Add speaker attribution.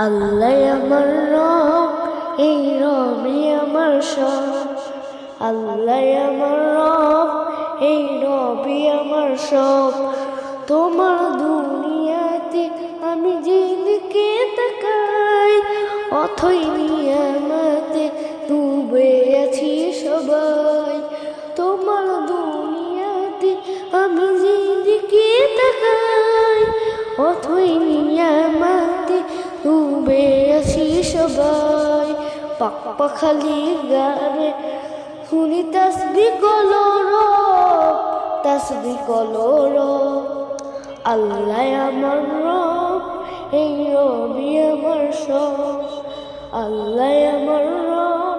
Speaker 1: আল্লাহ আমার রব, এই রবি আমার সব। আল্লাহ আমার রব, এই রবি আমার সব। তোমার দুনিয়াতে আমি যেদিকে তাকাই, অথই নিয়ামতে ডুবে আছি সবাই। তোমার দুনিয়াতে আমি যেদিকে তাকাই, অথই নিয়ামতে ডুবে আছি সবাই। পাখালি গানে শুনি তাসবিহ কলরব, তাসবিহ কলরব। আল্লাহ আমার রব, এই রবি আমার সব। আল্লাহ আমার রব,